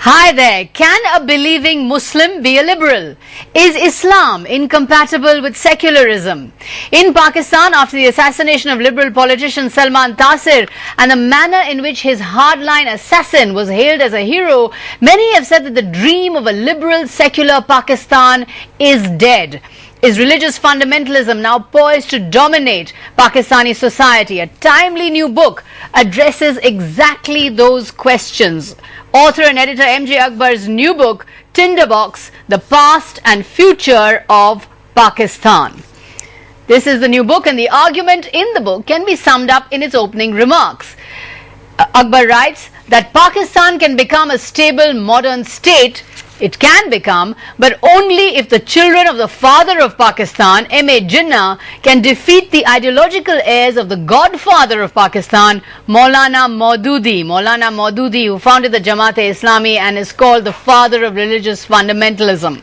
Hi there. Can a believing Muslim be a liberal? Is Islam incompatible with secularism? In Pakistan, after the assassination of liberal politician Salman Taseer and the manner in which his hardline assassin was hailed as a hero, many have said that the dream of a liberal secular Pakistan is dead. Is religious fundamentalism now poised to dominate Pakistani society? A timely new book addresses exactly those questions. Author and editor M.J.Akbar's new book, Tinderbox: The Past and Future of Pakistan. This is the new book, and the argument in the book can be summed up in its opening remarks. Akbar writes that Pakistan can become a stable modern state. It can become, but only if the children of the father of Pakistan, M.A. Jinnah, can defeat the ideological heirs of the godfather of Pakistan, Maulana Maududi. Maulana Maududi, who founded the Jamaat-e-Islami and is called the father of religious fundamentalism.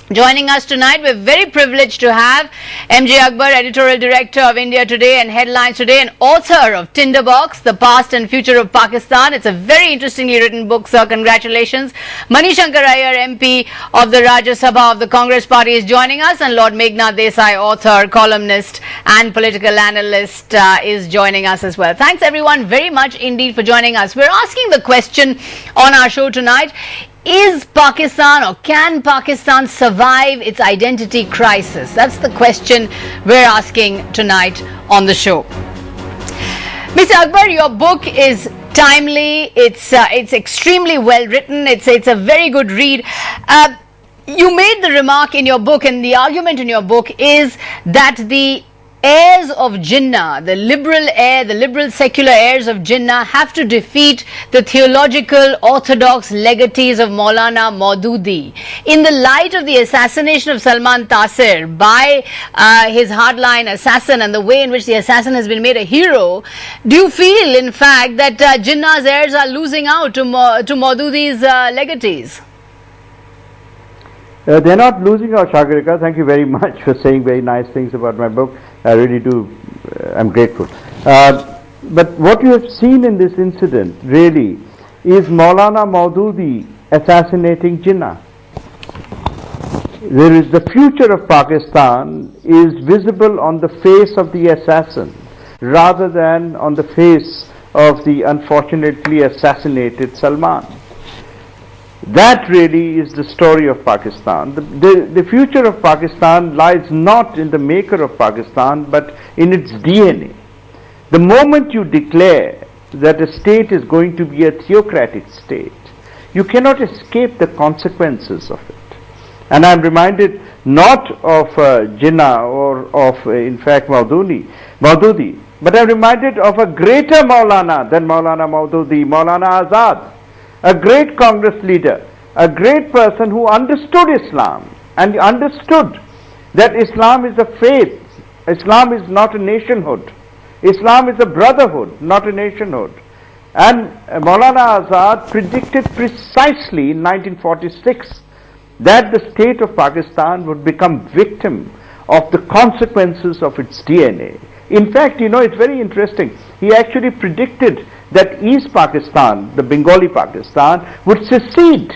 Joining us tonight, we're very privileged to have M.J.Akbar, editorial director of India Today and Headlines Today, and author of Tinderbox: The Past and Future of Pakistan. It's a very interestingly written book, sir. Congratulations. Mani Shankar Iyer, MP of the Rajya Sabha of the Congress Party, is joining us, and Lord Meghnath Desai, author, columnist and political analyst, is joining us as well. Thanks everyone very much indeed for joining us. We're asking the question on our show tonight: is Pakistan, or can Pakistan survive its identity crisis? That's the question we're asking tonight on the show. Mr. Akbar, your book is timely. It's extremely well written. It's a very good read. You made the remark in your book, and the argument in your book is that the heirs of Jinnah, the liberal secular heirs of Jinnah, have to defeat the theological orthodox legatees of Maulana Maududi. In the light of the assassination of Salman Taseer by his hardline assassin and the way in which the assassin has been made a hero, do you feel in fact that Jinnah's heirs are losing out to Maududi's legatees? They're not losing out, Sagarika. Thank you very much for saying very nice things about my book. I really do, I'm grateful. But what you have seen in this incident really is Maulana Maududi assassinating Jinnah. There is the future of Pakistan is visible on the face of the assassin rather than on the face of the unfortunately assassinated Salman. That really is the story of Pakistan. The future of Pakistan lies not in the maker of Pakistan, but in its DNA. The moment you declare that a state is going to be a theocratic state, you cannot escape the consequences of it. And I'm reminded not of Jinnah or of, in fact, Maududi, but I'm reminded of a greater Maulana than Maulana Maududi, Maulana Azad. A great Congress leader, a great person who understood Islam and understood that Islam is a faith. Islam is not a nationhood. Islam is a brotherhood, not a nationhood. And Maulana Azad predicted precisely in 1946 that the state of Pakistan would become victim of the consequences of its DNA. In fact, you know, it's very interesting. He actually predicted that East Pakistan, the Bengali Pakistan, would secede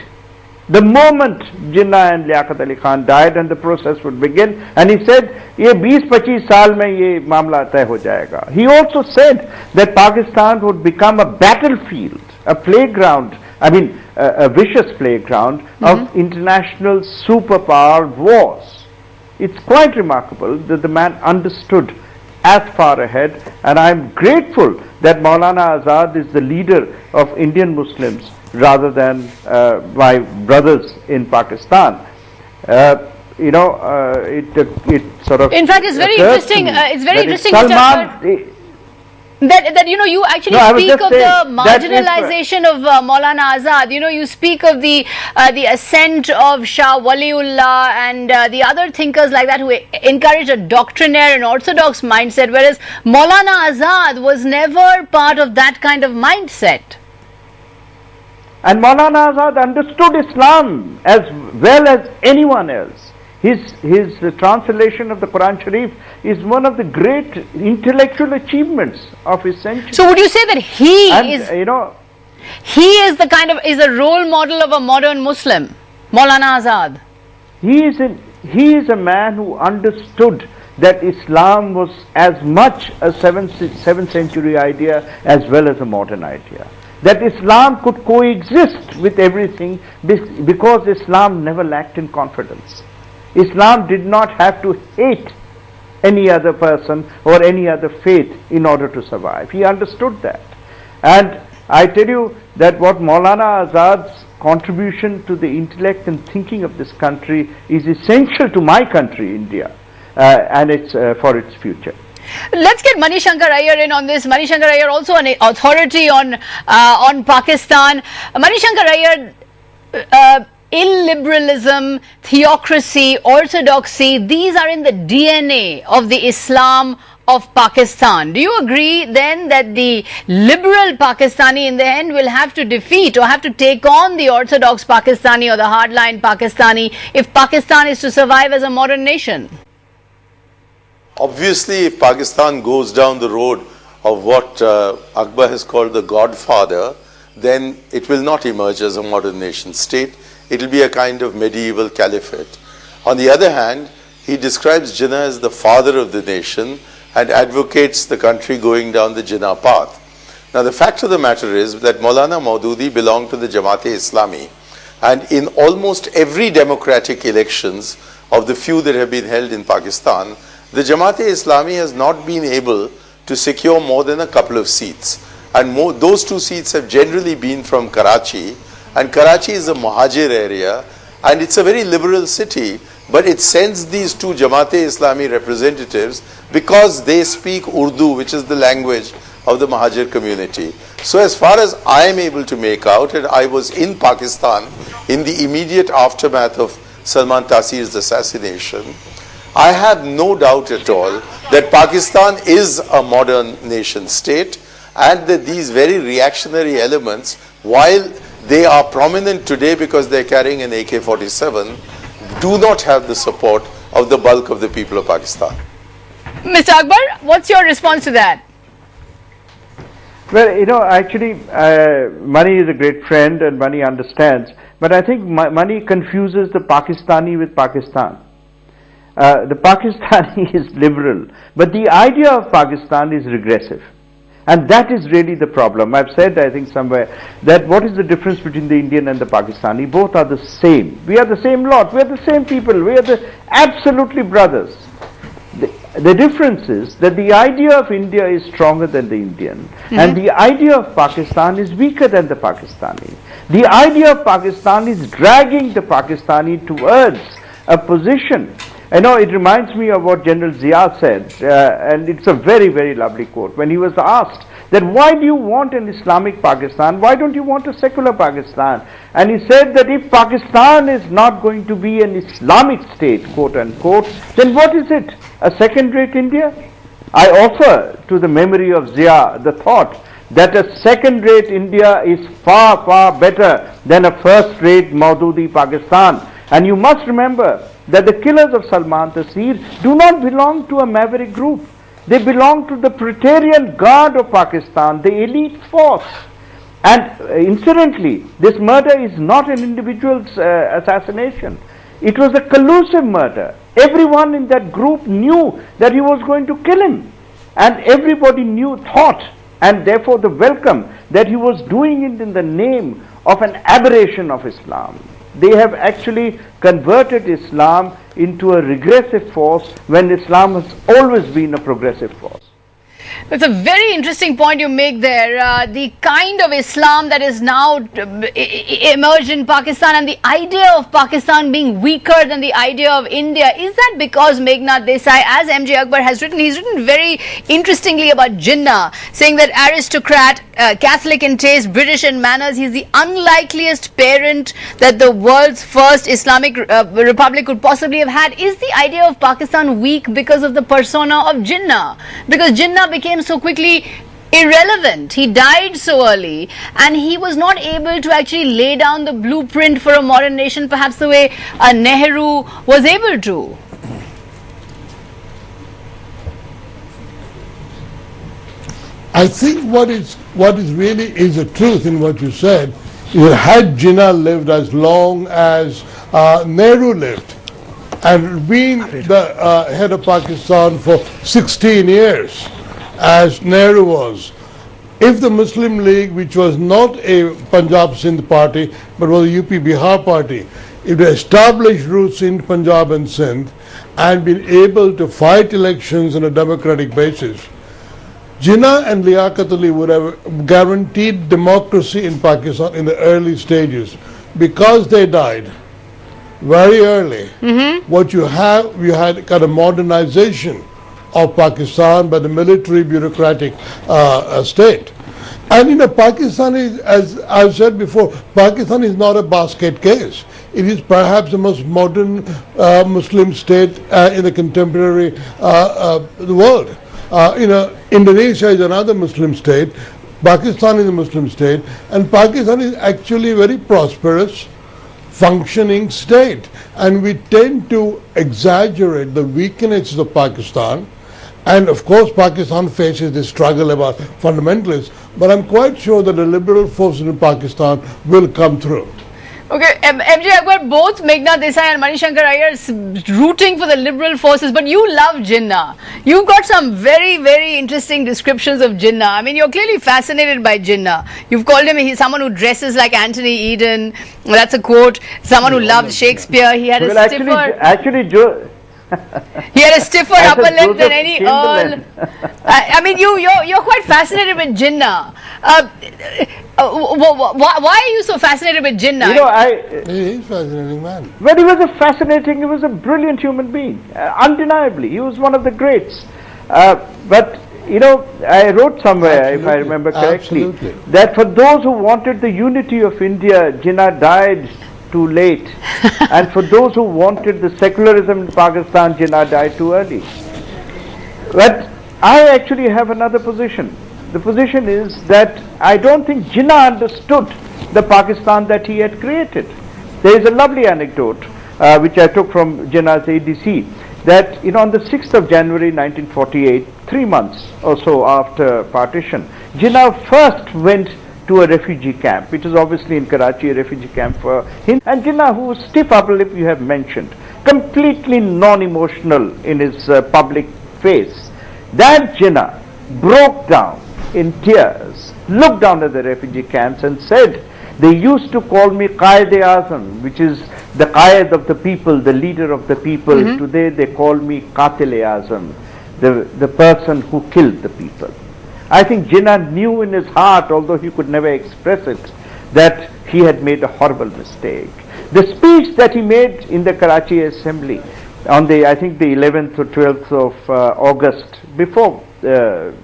the moment Jinnah and Liaquat Ali Khan died, and the process would begin. And he said, "Ye 20-25 saal mein ye mamla tay ho jayega." He also said that Pakistan would become a battlefield, a playground, a vicious playground of international superpower wars. It's quite remarkable that the man understood as far ahead, and I'm grateful that Maulana Azad is the leader of Indian Muslims rather than my brothers in Pakistan. It sort of. In fact, it's very interesting. It's very interesting, that you know, you actually speak of the marginalization of Maulana Azad. You know, you speak of the ascent of Shah Waliullah and the other thinkers like that who encourage a doctrinaire and orthodox mindset, whereas Maulana Azad was never part of that kind of mindset. And Maulana Azad understood Islam as well as anyone else. His translation of the Quran Sharif is one of the great intellectual achievements of his century. So would you say that he is... You know, He is the is a role model of a modern Muslim, Maulana Azad. He is a man who understood that Islam was as much a 7th century idea as well as a modern idea. That Islam could coexist with everything because Islam never lacked in confidence. Islam did not have to hate any other person or any other faith in order to survive. He understood that. And I tell you that what Maulana Azad's contribution to the intellect and thinking of this country is essential to my country, India, and it's for its future. Let's get Mani Shankar Iyer in on this. Mani Shankar Iyer, also an authority on Pakistan. Mani Shankar Iyer, illiberalism, theocracy, orthodoxy, these are in the DNA of the Islam of Pakistan. Do you agree then that the liberal Pakistani in the end will have to defeat or have to take on the orthodox Pakistani or the hardline Pakistani if Pakistan is to survive as a modern nation? Obviously, if Pakistan goes down the road of what Akbar has called the Godfather, then it will not emerge as a modern nation state. It will be a kind of medieval caliphate. On the other hand, he describes Jinnah as the father of the nation and advocates the country going down the Jinnah path. Now, the fact of the matter is that Maulana Maududi belonged to the Jamaat-e-Islami, and in almost every democratic elections of the few that have been held in Pakistan, the Jamaat-e-Islami has not been able to secure more than a couple of seats. And those 2 seats have generally been from Karachi, and Karachi is a Muhajir area, and it's a very liberal city, but it sends these 2 Jamaat-e-Islami representatives because they speak Urdu, which is the language of the Muhajir community. So as far as I am able to make out, and I was in Pakistan in the immediate aftermath of Salman Taseer's assassination, I have no doubt at all that Pakistan is a modern nation state, and that these very reactionary elements, while they are prominent today because they are carrying an AK-47, do not have the support of the bulk of the people of Pakistan. Mr. Akbar, what's your response to that? Well, you know, actually, Mani is a great friend and Mani understands, but I think Mani confuses the Pakistani with Pakistan. The Pakistani is liberal, but the idea of Pakistan is regressive. And that is really the problem. I've said, I think somewhere, that what is the difference between the Indian and the Pakistani? Both are the same. We are the same lot. We are the same people. We are absolutely brothers. The difference is that the idea of India is stronger than the Indian, and the idea of Pakistan is weaker than the Pakistani. The idea of Pakistan is dragging the Pakistani towards a position. I know it reminds me of what General Zia said, and it's a very, very lovely quote. When he was asked that why do you want an Islamic Pakistan, why don't you want a secular Pakistan? And he said that if Pakistan is not going to be an Islamic state, quote unquote, then what is it? A second-rate India? I offer to the memory of Zia the thought that a second-rate India is far, far better than a first-rate Maududi Pakistan. And you must remember that the killers of Salman Taseer do not belong to a maverick group. They belong to the Praetorian Guard of Pakistan, the elite force. And incidentally, this murder is not an individual's assassination. It was a collusive murder. Everyone in that group knew that he was going to kill him. And everybody thought, and therefore the welcome, that he was doing it in the name of an aberration of Islam. They have actually converted Islam into a regressive force when Islam has always been a progressive force. It's a very interesting point you make there. The kind of Islam that is now emerged in Pakistan, and the idea of Pakistan being weaker than the idea of India, is that because Meghnad Desai, as M.J.Akbar has written, he's written very interestingly about Jinnah, saying that aristocrat, Catholic in taste, British in manners, he's the unlikeliest parent that the world's first Islamic republic could possibly have had. Is the idea of Pakistan weak because of the persona of Jinnah? Because Jinnah became so quickly irrelevant. He died so early, and he was not able to actually lay down the blueprint for a modern nation, perhaps the way Nehru was able to. I think what is really is the truth in what you said is that had Jinnah lived as long as Nehru lived and been the head of Pakistan for 16 years, as Nehru was, if the Muslim League, which was not a Punjab Sindh party but was a UP Bihar party, if they established roots in Punjab and Sindh and been able to fight elections on a democratic basis, Jinnah and Liaquat Ali would have guaranteed democracy in Pakistan in the early stages. Because they died very early, what you had kind of modernization of Pakistan by the military bureaucratic state. And Pakistan is, as I've said before, Pakistan is not a basket case. It is perhaps the most modern Muslim state in the contemporary world. Indonesia is another Muslim state, Pakistan is a Muslim state, and Pakistan is actually a very prosperous, functioning state. And we tend to exaggerate the weaknesses of Pakistan. And of course, Pakistan faces this struggle about fundamentalists, but I'm quite sure that the liberal forces in Pakistan will come through. Okay, M.J.Akbar, both Meghna Desai and Manishankar Iyer are rooting for the liberal forces, but you love Jinnah. You've got some very, very interesting descriptions of Jinnah. I mean, you're clearly fascinated by Jinnah. You've called him someone who dresses like Anthony Eden. Well, that's a quote. Someone who loved Shakespeare. He had a stiffer... He had a stiffer upper lip than any earl. I mean, you're quite fascinated with Jinnah. Why are you so fascinated with Jinnah? He's a fascinating man. Well, he was a brilliant human being, undeniably. He was one of the greats. But, I wrote somewhere, if I remember correctly, that for those who wanted the unity of India, Jinnah died too late. And for those who wanted the secularism in Pakistan, Jinnah died too early. But I actually have another position. The position is that I don't think Jinnah understood the Pakistan that he had created. There is a lovely anecdote which I took from Jinnah's ADC, that on the 6th of January 1948, 3 months or so after partition, Jinnah first went to a refugee camp, which is obviously in Karachi, a refugee camp for him. And Jinnah, who was stiff upper lip, you have mentioned, completely non-emotional in his public face, that Jinnah broke down in tears, looked down at the refugee camps and said, they used to call me Qaid-e-Azam, which is the Qaid of the people, the leader of the people. Today they call me Qatil-e-Azam, the person who killed the people. I think Jinnah knew in his heart, although he could never express it, that he had made a horrible mistake. The speech that he made in the Karachi Assembly on I think the 11th or 12th of August, before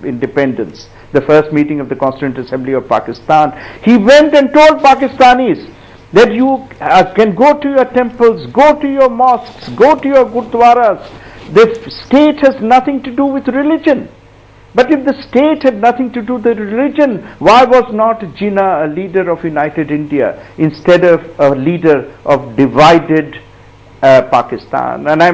independence, the first meeting of the Constituent Assembly of Pakistan, he went and told Pakistanis that you can go to your temples, go to your mosques, go to your gurdwaras. The state has nothing to do with religion. But if the state had nothing to do with religion, why was not Jinnah a leader of united India instead of a leader of divided Pakistan? And I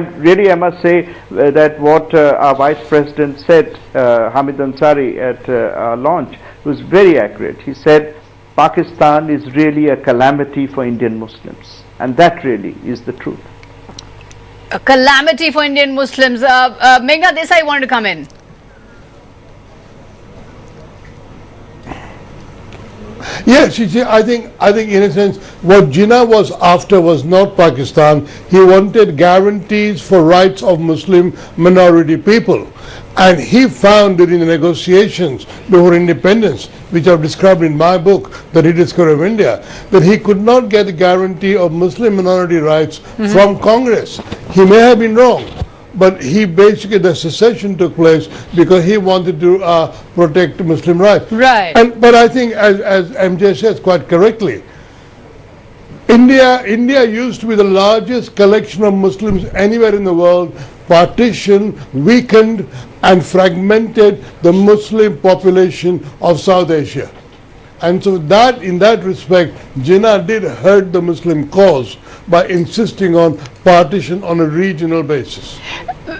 must say that what our Vice President said, Hamid Ansari, at our launch was very accurate. He said, Pakistan is really a calamity for Indian Muslims. And that really is the truth. A calamity for Indian Muslims. Meghna Desai wanted to come in. Yes, you see, I think in a sense what Jinnah was after was not Pakistan. He wanted guarantees for rights of Muslim minority people. And he found during the negotiations before independence, which I've described in my book, The Rediscovery of India, that he could not get a guarantee of Muslim minority rights from Congress. He may have been wrong, but he basically, the secession took place because he wanted to protect Muslim rights. Right. But I think, as MJ says quite correctly, India used to be the largest collection of Muslims anywhere in the world. Partition, weakened and fragmented the Muslim population of South Asia. And so that, in that respect, Jinnah did hurt the Muslim cause by insisting on partition on a regional basis.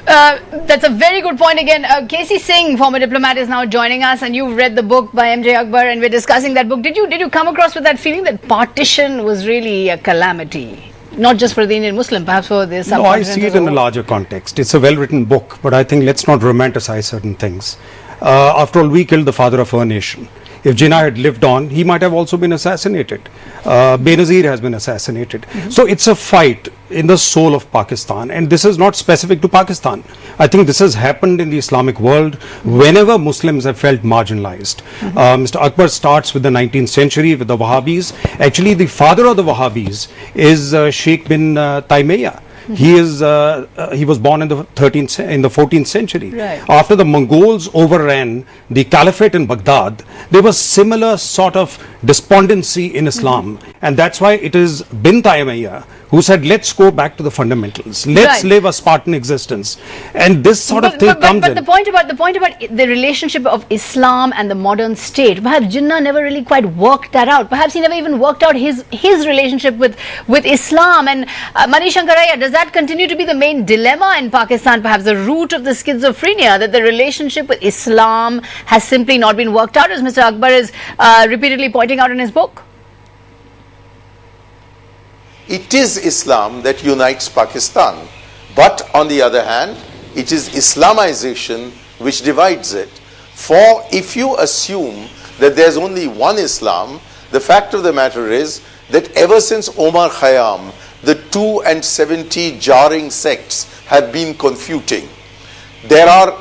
That's a very good point again. K.C. Singh, former diplomat, is now joining us, and you've read the book by M.J.Akbar, and we're discussing that book. Did you come across with that feeling that partition was really a calamity? Not just for the Indian Muslim, perhaps for the subcontinent. No, I see it in a larger context. It's a well-written book, but I think let's not romanticize certain things. After all, we killed the father of our nation. If Jinnah had lived on, he might have also been assassinated. Benazir has been assassinated. So it's a fight in the soul of Pakistan, and this is not specific to Pakistan. I think this has happened in the Islamic world whenever Muslims have felt marginalized. Mr. Akbar starts with the 19th century with the Wahhabis. Actually, the father of the Wahhabis is Sheikh bin Taymiyyah. He was born in the 14th century. Right. After the Mongols overran the caliphate in Baghdad, there was similar sort of despondency in Islam, and that's why it is bin Taymiyyah who said, let's go back to the fundamentals. Let's live a Spartan existence. And this sort of thing comes in. But the point about the relationship of Islam and the modern state, perhaps Jinnah never really quite worked that out. Perhaps he never even worked out his relationship with Islam. And Mani Shankaraya, does that continue to be the main dilemma in Pakistan, perhaps the root of the schizophrenia, that the relationship with Islam has simply not been worked out, as Mr. Akbar is repeatedly pointing out in his book? It is Islam that unites Pakistan, but on the other hand, it is Islamization which divides it. For if you assume that there's only one Islam, the fact of the matter is that ever since Omar Khayyam, the 270 jarring sects have been confuting. There are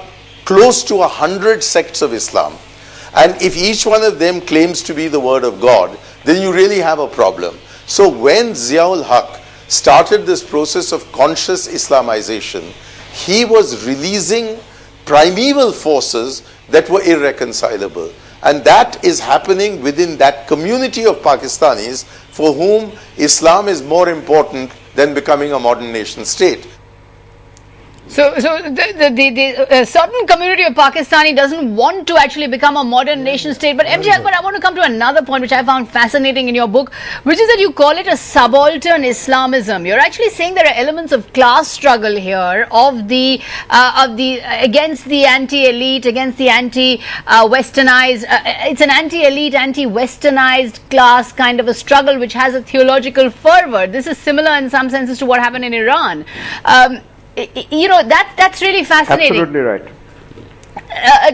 close to 100 sects of Islam, and if each one of them claims to be the word of God, then you really have a problem. So when Ziaul Haq started this process of conscious Islamization, he was releasing primeval forces that were irreconcilable. And that is happening within that community of Pakistanis for whom Islam is more important than becoming a modern nation state. So the certain community of Pakistani doesn't want to actually become a modern nation state. But M.J.Akbar, I want to come to another point which I found fascinating in your book, which is that you call it a subaltern Islamism. You're actually saying there are elements of class struggle here, against the anti-elite, against the anti-westernized. It's an anti-elite, anti-westernized class kind of a struggle which has a theological fervor. This is similar in some senses to what happened in Iran. You know, that's really fascinating. Absolutely right.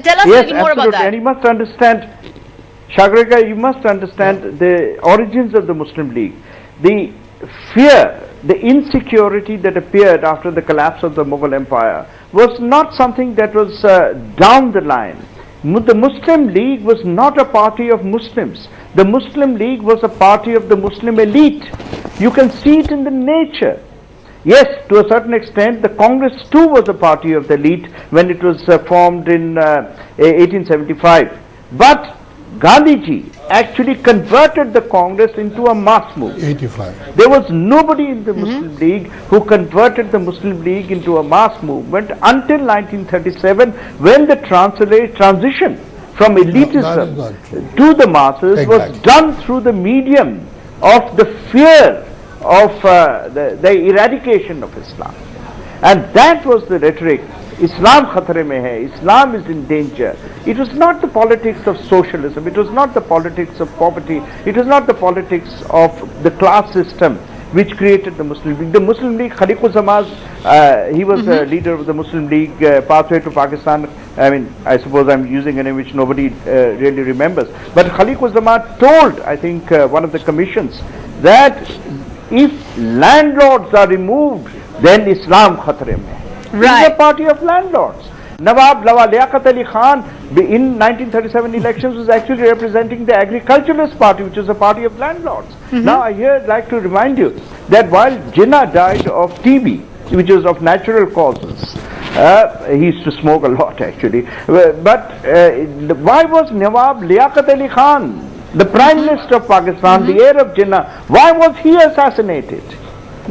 Tell us a little more about that. And you must understand, Sagarika, you must understand the origins of the Muslim League. The fear, the insecurity that appeared after the collapse of the Mughal Empire was not something that was down the line. The Muslim League was not a party of Muslims. The Muslim League was a party of the Muslim elite. You can see it in the nature. Yes, to a certain extent, the Congress too was a party of the elite when it was formed in 1875. But Gandhiji actually converted the Congress into a mass movement. 85. There was nobody in the Muslim League who converted the Muslim League into a mass movement until 1937, when the transition from elitism to the masses was done through the medium of the fear of the eradication of Islam. And that was the rhetoric. Islam khatre mein hai, Islam is in danger. It was not the politics of socialism, it was not the politics of poverty, it was not the politics of the class system which created the Muslim League. The Muslim League, Khaliq-ul-Zamaz, he was a leader of the Muslim League, pathway to Pakistan. I mean, I suppose I'm using a name which nobody really remembers. But Khaliq-ul-Zamaz told, I think, one of the commissions, that if landlords are removed, then Islam khatre mein. Right. It is a party of landlords. Nawab Liaquat Ali Khan in 1937 elections was actually representing the agriculturalist party, which was a party of landlords. Now I here like to remind you that while Jinnah died of TB, which is of natural causes, he used to smoke a lot actually, but why was Nawab Liaquat Ali Khan, the Prime Minister of Pakistan, the heir of Jinnah, why was he assassinated?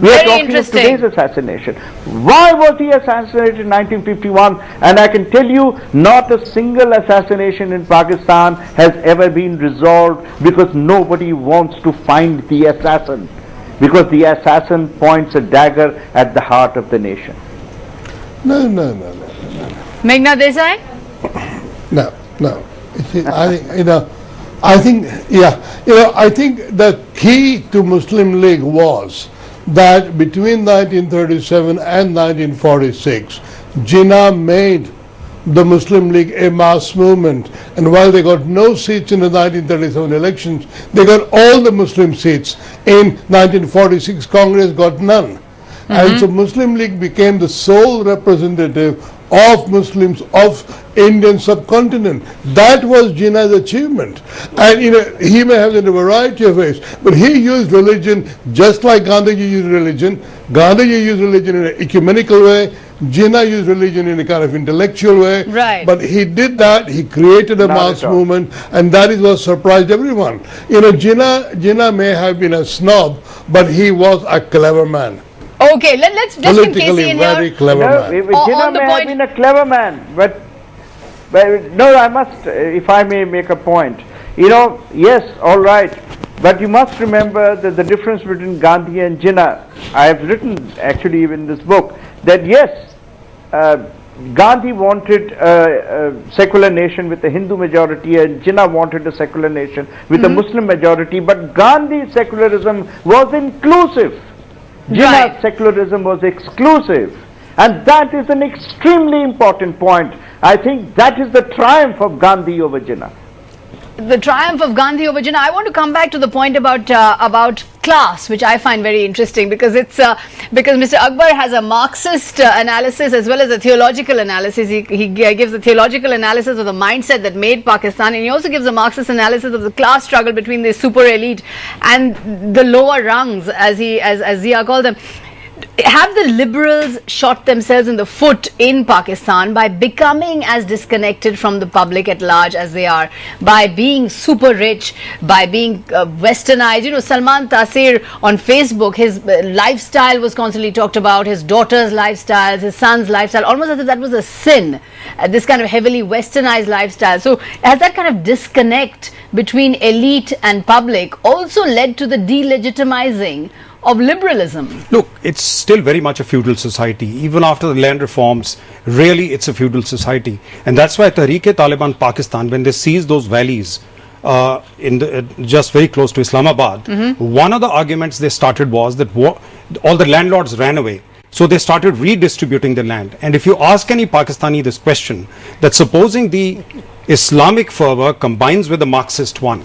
We are talking of today's assassination. Why was he assassinated in 1951? And I can tell you, not a single assassination in Pakistan has ever been resolved, because nobody wants to find the assassin, because the assassin points a dagger at the heart of the nation. No. Meghna Desai? No. You see, I think the key to Muslim League was that between 1937 and 1946, Jinnah made the Muslim League a mass movement, and while they got no seats in the 1937 elections, they got all the Muslim seats. In 1946, Congress got none. And so Muslim League became the sole representative of Muslims of Indian subcontinent. That was Jinnah's achievement. And he may have in a variety of ways, but he used religion just like Gandhiji used religion. Gandhiji used religion in an ecumenical way. Jinnah used religion in a kind of intellectual way. Right. But he did that, he created a mass movement, and that is what surprised everyone. Jinnah may have been a snob, but he was a clever man. Okay, let's just in case Politically very clever man. Jinnah may have been a clever man, but no, I must, if I may make a point. Yes, all right, but you must remember that the difference between Gandhi and Jinnah, I have written actually in this book, that yes, Gandhi wanted a secular nation with a Hindu majority, and Jinnah wanted a secular nation with a Muslim majority, but Gandhi's secularism was inclusive. Jinnah's secularism was exclusive, and that is an extremely important point. I think that is the triumph of Gandhi over Jinnah. The triumph of Gandhi over Jinnah. I want to come back to the point about class, which I find very interesting, because it's because Mr. Akbar has a Marxist analysis as well as a theological analysis. He gives a theological analysis of the mindset that made Pakistan, and he also gives a Marxist analysis of the class struggle between the super elite and the lower rungs, as Zia called them. Have the liberals shot themselves in the foot in Pakistan by becoming as disconnected from the public at large as they are, by being super rich, by being westernized? Salman Taseer on Facebook, his lifestyle was constantly talked about, his daughter's lifestyle, his son's lifestyle, almost as if that was a sin, this kind of heavily westernized lifestyle. So has that kind of disconnect between elite and public also led to the delegitimizing of liberalism? Look, it's still very much a feudal society. Even after the land reforms, really it's a feudal society. And that's why Tehreek-e-Taliban Pakistan, when they seized those valleys just very close to Islamabad, one of the arguments they started was that all the landlords ran away. So they started redistributing the land. And if you ask any Pakistani this question, that supposing the Islamic fervor combines with the Marxist one,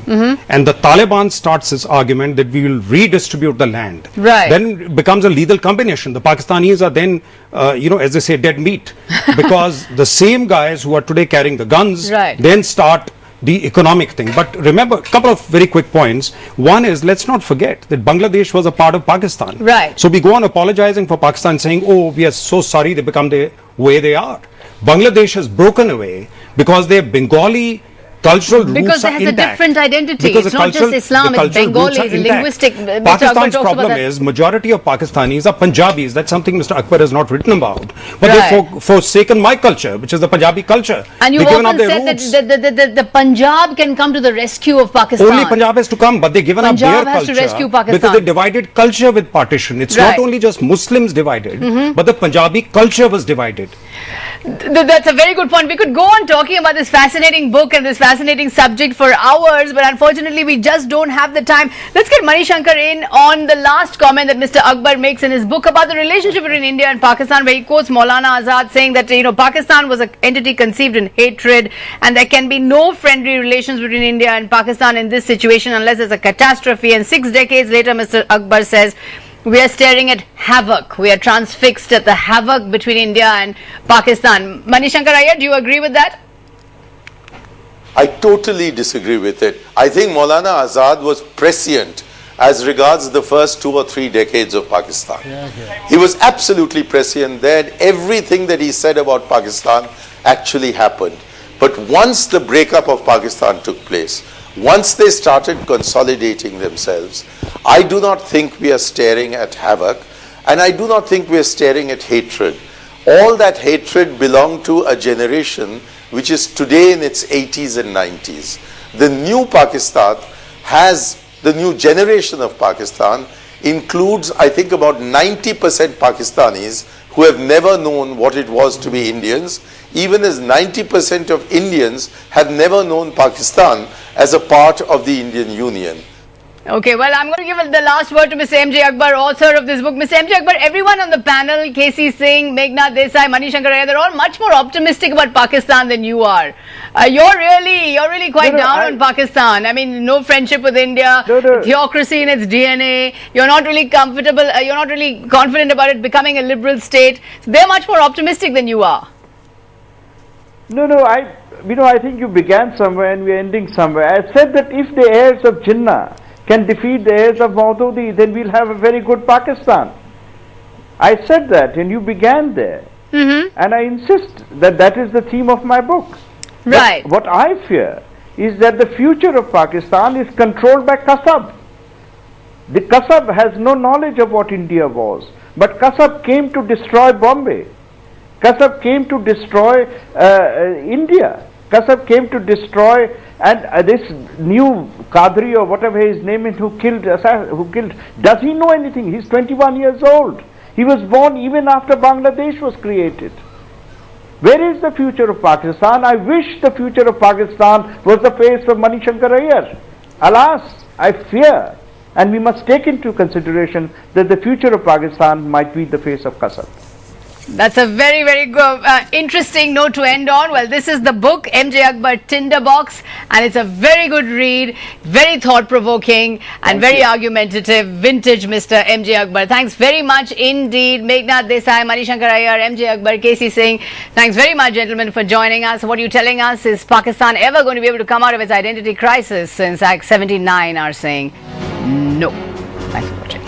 and the Taliban starts this argument that we will redistribute the land, then it becomes a lethal combination. The Pakistanis are then, as they say, dead meat, because the same guys who are today carrying the guns then start the economic thing. But remember, a couple of very quick points. One is, let's not forget that Bangladesh was a part of Pakistan. So we go on apologizing for Pakistan, saying, oh, we are so sorry they become the way they are. Bangladesh has broken away because their Bengali cultural roots because it has a different identity. It's not just Islam, it's Bengali, it's linguistic. Pakistan's problem is majority of Pakistanis are Punjabis. That's something Mr. Akbar has not written about. But they've forsaken my culture, which is the Punjabi culture. And you've often said that the Punjab can come to the rescue of Pakistan. Only Punjab has to come, but they've given up their culture to rescue Pakistan. because they divided culture with partition. It's not only just Muslims divided, but the Punjabi culture was divided. That's a very good point. We could go on talking about this fascinating book and this fascinating subject for hours, but unfortunately we just don't have the time. Let's get Mani Shankar in on the last comment that Mr. Akbar makes in his book about the relationship between India and Pakistan, where he quotes Maulana Azad saying that Pakistan was an entity conceived in hatred, and there can be no friendly relations between India and Pakistan in this situation unless there's a catastrophe. And 6 decades later, Mr. Akbar says, we are staring at havoc. We are transfixed at the havoc between India and Pakistan. Mani Shankar Iyer, do you agree with that? I totally disagree with it. I think Maulana Azad was prescient as regards the first 2 or 3 decades of Pakistan. He was absolutely prescient there. Everything that he said about Pakistan actually happened. But once the breakup of Pakistan took place, once they started consolidating themselves, I do not think we are staring at havoc, and I do not think we are staring at hatred. All that hatred belonged to a generation which is today in its 80s and 90s. The new Pakistan the new generation of Pakistan includes, I think, about 90% Pakistanis who have never known what it was to be Indians, even as 90% of Indians have never known Pakistan as a part of the Indian Union. Okay, well, I'm going to give the last word to Mr. M.J.Akbar, author of this book. Mr. M.J.Akbar, everyone on the panel, K.C. Singh, Meghnad Desai, Mani Shankar Iyer, they're all much more optimistic about Pakistan than you are. You're really quite down on Pakistan. I mean, no friendship with India, theocracy in its DNA. You're not really comfortable, you're not really confident about it becoming a liberal state. So they're much more optimistic than you are. No, I think you began somewhere and we're ending somewhere. I said that if the heirs of Jinnah can defeat the heirs of Maududi, then we'll have a very good Pakistan. I said that and you began there. And I insist that that is the theme of my book. Right. But what I fear is that the future of Pakistan is controlled by Qasab. The Qasab has no knowledge of what India was. But Qasab came to destroy Bombay. Qasab came to destroy India. Qasab came to destroy, and this new Qadri or whatever his name is, who killed, does he know anything? He's 21 years old. He was born even after Bangladesh was created. Where is the future of Pakistan? I wish the future of Pakistan was the face of Mani Shankar Iyer. Alas, I fear, and we must take into consideration that the future of Pakistan might be the face of Qasab. That's a very good, interesting note to end on. Well, this is the book, M.J.Akbar Tinderbox, and it's a very good read, very thought-provoking and very argumentative, vintage Mr. M.J.Akbar. Thanks very much indeed. Meghnad Desai, Mani Shankar Iyer, M.J.Akbar, K.C. Singh. Thanks very much, gentlemen, for joining us. What you're telling us, is Pakistan ever going to be able to come out of its identity crisis, since Act 79 are saying no. Thanks for watching.